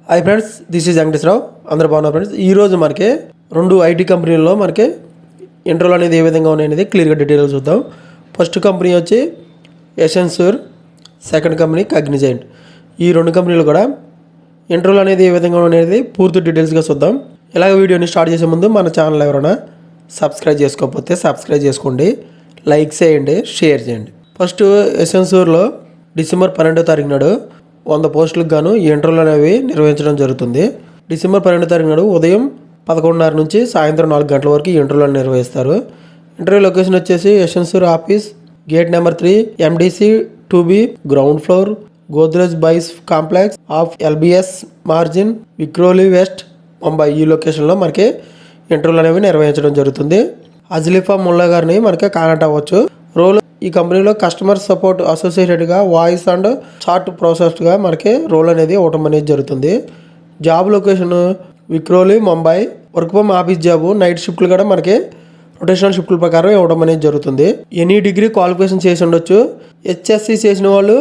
Hi friends, this is Venkateswararao. అందరూ బాగున్నారు friends. ఈరోజు మనకి 2 ఐటీ కంపెనీల్లో మనకి ఇంటర్వ్యూలు అనేది ఏ విధంగా ఉన్నాయనేది క్లియర్గా డీటెయిల్గా చూద్దాం. ఫస్ట్ కంపెనీ వచ్చి ఎసెన్సూర్, సెకండ్ కంపెనీ కాగ్నిజెంట్. ఈ 2 కంపెనీలు కూడా ఇంటర్వ్యూలు అనేది ఏ విధంగా అనేది పూర్తి డీటెయిల్స్గా చూద్దాం. ఇలాగ వీడియోని స్టార్ట్ చేసే ముందు మన ఛానల్ ఎవరైనా సబ్స్క్రైబ్ చేసుకోకపోతే సబ్స్క్రైబ్ చేసుకోండి, లైక్ చేయండి, షేర్ చేయండి. ఫస్ట్ ఎసెన్సూర్లో డిసెంబర్ 12వ తారీఖు నాడు 100 పోస్టులకు గాను ఈ ఇంటర్వ్యూలు అనేవి నిర్వహించడం జరుగుతుంది. డిసెంబర్ 12వ తారీఖు నాడు ఉదయం 11:30 నుంచి సాయంత్రం 4 గంటల వరకు ఈ ఇంటర్వ్యూలను నిర్వహిస్తారు. ఇంటర్వ్యూ లొకేషన్ వచ్చేసి ఎసెన్సూర్ office, gate number 3, MDC 2B, ground floor, Godrej Boyce complex off LBS margin, Vikhroli west, Mumbai. ఈ లొకేషన్లో మనకి ఇంటర్వ్యూలు అనేవి నిర్వహించడం జరుగుతుంది. అజ్లిఫా ముల్లా గారిని మనకి కాంటాక్ట్ అవ్వచ్చు. రోల్ ఈ కంపెనీలో కస్టమర్ సపోర్ట్ అసోసియేటెడ్గా వాయిస్ అండ్ చాట్ ప్రాసెస్గా మనకి రోల్ అనేది ఇవ్వటం అనేది జరుగుతుంది. Job location Vikhroli, Mumbai. Work from office job, night షిఫ్ట్లు కూడా మనకి రొటేషనల్ షిఫ్ట్ల ప్రకారం ఇవ్వడం అనేది జరుగుతుంది. ఎనీ డిగ్రీ క్వాలిఫికేషన్ చేసి ఉండొచ్చు. HSC చేసిన వాళ్ళు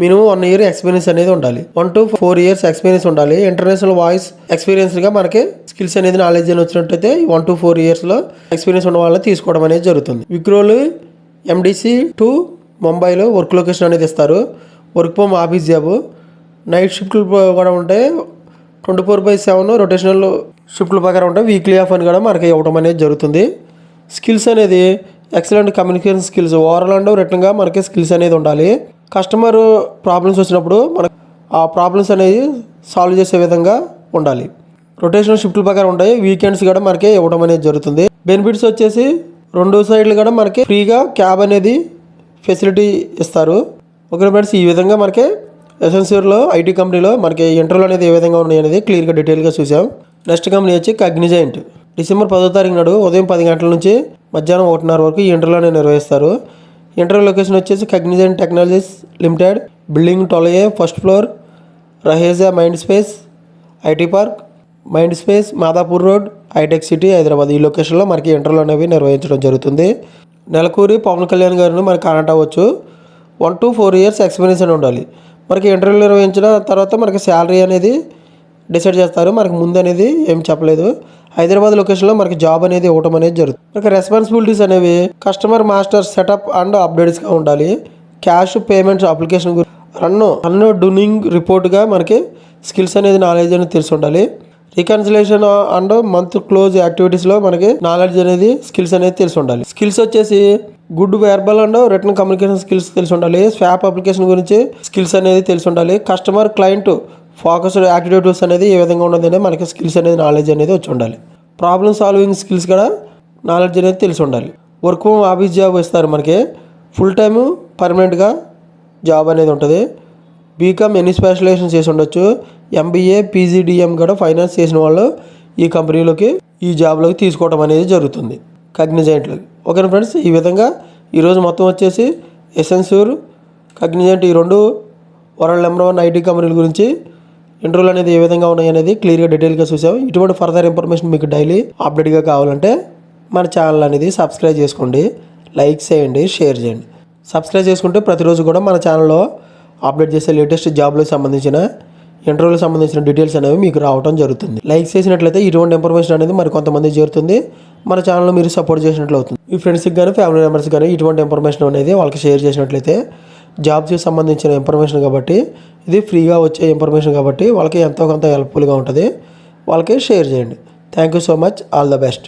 మినిమం 1 year ఎక్స్పీరియన్స్ అనేది ఉండాలి. 1 to 4 years ఎక్స్పీరియన్స్ ఉండాలి. ఇంటర్నేషనల్ వాయిస్ ఎక్స్పీరియన్స్గా మనకి స్కిల్స్ అనేది నాలెడ్జ్ అని వచ్చినట్టయితే 1 to 4 yearsలో ఎక్స్పీరియన్స్ ఉన్న వాళ్ళని తీసుకోవడం అనేది జరుగుతుంది. విక్రోలి MDC 2 ముంబైలో వర్క్ లొకేషన్ అనేది ఇస్తారు. Work from office job, night షిఫ్ట్లు కూడా ఉంటాయి. 24/7 రొటేషనల్ షిఫ్ట్ల ప్రకారం ఉంటాయి. వీక్లీ ఆఫ్ అని కూడా మనకి ఇవ్వడం అనేది జరుగుతుంది. స్కిల్స్ అనేది excellent communication skills, overall and రిటర్న్గా మనకి స్కిల్స్ అనేది ఉండాలి. కస్టమర్ ప్రాబ్లమ్స్ వచ్చినప్పుడు మనకి ఆ ప్రాబ్లమ్స్ అనేది సాల్వ్ చేసే విధంగా ఉండాలి. రొటేషనల్ షిఫ్ట్ల ప్రకారం ఉంటాయి. వీకెండ్స్ కూడా మనకి ఇవ్వడం అనేది జరుగుతుంది. బెనిఫిట్స్ వచ్చేసి 2 సైడ్లు కూడా మనకి ఫ్రీగా క్యాబ్ అనేది ఫెసిలిటీ ఇస్తారు. ఓకే ఫ్రెండ్స్, ఈ విధంగా మనకి ఎసెన్సూర్లో ఐటీ కంపెనీలో మనకి ఇంటర్వ్యూలు అనేది ఏ విధంగా ఉన్నాయి అనేది క్లియర్గా డీటెయిల్గా చూసాం. నెక్స్ట్ కంపెనీ వచ్చి కాగ్నిజెంట్. డిసెంబర్ 10వ తారీఖు నాడు ఉదయం 10 గంటల నుంచి మధ్యాహ్నం 1:30 వరకు ఈ ఇంటర్వ్యూలు అనేది నిర్వహిస్తారు. ఇంటర్వ్యూ లొకేషన్ వచ్చేసి Cognizant Technologies Limited, building 12A, first floor, Raheja Mind Space, IT park, Mind Space, Madhapur road, హైటెక్ సిటీ, హైదరాబాద్. ఈ లొకేషన్లో మనకి ఇంటర్వ్యూలు అనేవి నిర్వహించడం జరుగుతుంది. నెలకూరి పవన్ కళ్యాణ్ గారిని మనకి కాంటాక్ట్ అవ్వచ్చు. 1 to 4 years ఎక్స్పీరియన్స్ అని ఉండాలి. మనకి ఇంటర్వ్యూ నిర్వహించిన తర్వాత మనకి శాలరీ అనేది డిసైడ్ చేస్తారు. మనకి ముందు అనేది ఏం చెప్పలేదు. హైదరాబాద్ లొకేషన్లో మనకి జాబ్ అనేది ఇవ్వడం అనేది జరుగుతుంది. మనకి రెస్పాన్సిబిలిటీస్ అనేవి కస్టమర్ మాస్టర్ సెటప్ అండ్ అప్డేట్స్గా ఉండాలి. క్యాష్ పేమెంట్స్ అప్లికేషన్ రన్ డూనింగ్ రిపోర్ట్గా మనకి స్కిల్స్ అనేది నాలెడ్జ్ అనేది తెలిసి ఉండాలి. రికన్సిలేషన్ అండ్ మంత్ క్లోజ్ యాక్టివిటీస్లో మనకి నాలెడ్జ్ అనేది స్కిల్స్ అనేది తెలిసి ఉండాలి. స్కిల్స్ వచ్చేసి good verbal and return communication skills తెలిసి ఉండాలి. స్వాప్ అప్లికేషన్ గురించి స్కిల్స్ అనేది తెలిసి ఉండాలి. కస్టమర్ క్లయింట్ ఫోకస్డ్ యాక్టివిటీస్ అనేది ఏ విధంగా ఉన్నది అనేది మనకి స్కిల్స్ అనేది నాలెడ్జ్ అనేది వచ్చి ఉండాలి. ప్రాబ్లమ్ సాల్వింగ్ స్కిల్స్ కూడా నాలెడ్జ్ అనేది తెలిసి ఉండాలి. వర్క్ ఫ్రమ్ ఆఫీస్ జాబ్ ఇస్తారు. మనకి ఫుల్ టైము పర్మనెంట్గా జాబ్ అనేది ఉంటుంది. బీకామ్ ఎనీ స్పెషలైజేషన్ చేసి ఉండొచ్చు. MBA, PGDM కూడా ఫైనాన్స్ చేసిన వాళ్ళు ఈ కంపెనీలోకి ఈ జాబ్లోకి తీసుకోవడం అనేది జరుగుతుంది కాగ్నిజెంట్లోకి. ఓకేనా ఫ్రెండ్స్, ఈ విధంగా ఈరోజు మొత్తం వచ్చేసి ఎసెన్సూర్, కాగ్నిజెంట్ ఈ 2 వరల్డ్ నెంబర్ 1 ఐటీ కంపెనీల గురించి ఇంటర్వ్యూలు అనేది ఏ విధంగా ఉన్నాయి అనేది క్లియర్గా డీటెయిల్గా చూసాం. ఇటువంటి ఫర్దర్ ఇన్ఫర్మేషన్ మీకు డైలీ అప్డేట్గా కావాలంటే మన ఛానల్ అనేది సబ్స్క్రైబ్ చేసుకోండి, లైక్ చేయండి, షేర్ చేయండి. సబ్స్క్రైబ్ చేసుకుంటే ప్రతిరోజు కూడా మన ఛానల్లో అప్డేట్ చేసే లేటెస్ట్ జాబ్లకు సంబంధించిన ఇంటర్వ్యూలకు సంబంధించిన డీటెయిల్స్ అనేవి మీకు రావడం జరుగుతుంది. లైక్ చేసినట్లయితే ఇటువంటి ఇన్ఫర్మేషన్ అనేది మరి కొంతమంది చేరుతుంది. మన ఛానల్లో మీరు సపోర్ట్ చేసినట్లు అవుతుంది. మీ ఫ్రెండ్స్కి కానీ ఫ్యామిలీ మెంబర్స్ కానీ ఇటువంటి ఇన్ఫర్మేషన్ అనేది వాళ్ళకి షేర్ చేసినట్లయితే జాబ్స్కి సంబంధించిన ఇన్ఫర్మేషన్ కాబట్టి ఇది ఫ్రీగా వచ్చే ఇన్ఫర్మేషన్ కాబట్టి వాళ్ళకి ఎంతో కొంత హెల్ప్ఫుల్గా ఉంటుంది. వాళ్ళకి షేర్ చేయండి. Thank you so much. All the best.